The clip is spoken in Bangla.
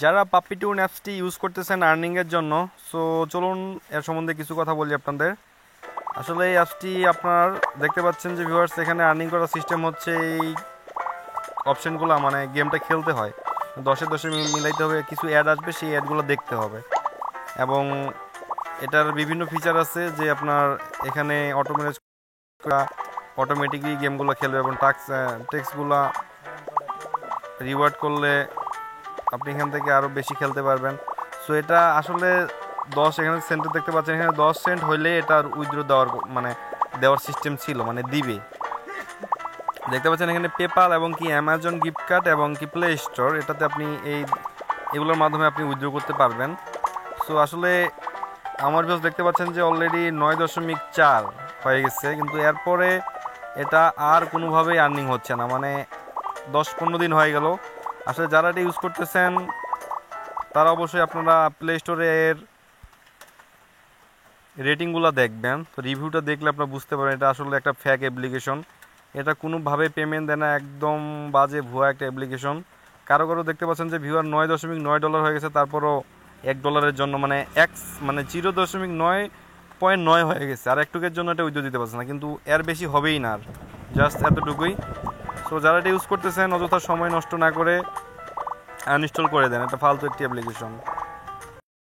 যারা পাপ্পি টুন অ্যাপসটি ইউজ করতেছেন আর্নিংয়ের জন্য, সো চলুন এর সম্বন্ধে কিছু কথা বলি আপনাদের। আসলে এই অ্যাপসটি আপনার দেখতে পাচ্ছেন যে ভিউয়ার্স, এখানে আর্নিং করার সিস্টেম হচ্ছে এই অপশানগুলো, মানে গেমটা খেলতে হয় 10-এ 10 মিলাইতে হবে, কিছু অ্যাড আসবে সেই অ্যাডগুলো দেখতে হবে। এবং এটার বিভিন্ন ফিচার আছে যে আপনার এখানে অটোমেটিকলি গেমগুলো খেলবে এবং টেক্সটগুলো রিওয়ার্ড করলে আপনি এখান থেকে আরও বেশি খেলতে পারবেন। সো এটা আসলে 10, এখানে সেন্টার দেখতে পাচ্ছেন, এখানে 10 সেন্ট হইলে এটার উইথড্র দেওয়ার সিস্টেম ছিল, মানে দিবে। দেখতে পাচ্ছেন এখানে পেপাল এবং কি অ্যামাজন গিফট কার্ড এবং কি প্লে স্টোর, এটাতে আপনি এগুলোর মাধ্যমে আপনি উইথড্র করতে পারবেন। সো আসলে আমার ভিউজ দেখতে পাচ্ছেন যে অলরেডি 9.4 হয়ে গেছে, কিন্তু এরপরে এটা আর কোনোভাবেই আর্নিং হচ্ছে না, মানে 10-15 দিন হয়ে গেল। আসলে যারা এটা ইউজ করতেছেন তারা অবশ্যই আপনারা প্লে স্টোরের রেটিংগুলো দেখবেন, তো রিভিউটা দেখলে আপনারা বুঝতে পারেন এটা আসলে একটা ফ্যাক অ্যাপ্লিকেশন। এটা কোনোভাবে পেমেন্ট দেয় না, একদম বাজে ভুয়া একটা অ্যাপ্লিকেশন। কারো কারো দেখতে পাচ্ছেন যে ভিউয়ার $9.9 হয়ে গেছে, তারপরও $1 জন্য মানে মানে 0.9.9 হয়ে গেছে, আর একটুকের জন্য এটা উইথড্র দিতে পারছে না, কিন্তু এর বেশি হবেই না, আর জাস্ট এতটুকুই। সো যারা এটা ইউজ করতেছেন অযথা সময় নষ্ট না করে আনইনস্টল করে দেন, এটা ফালতু একটি অ্যাপ্লিকেশন।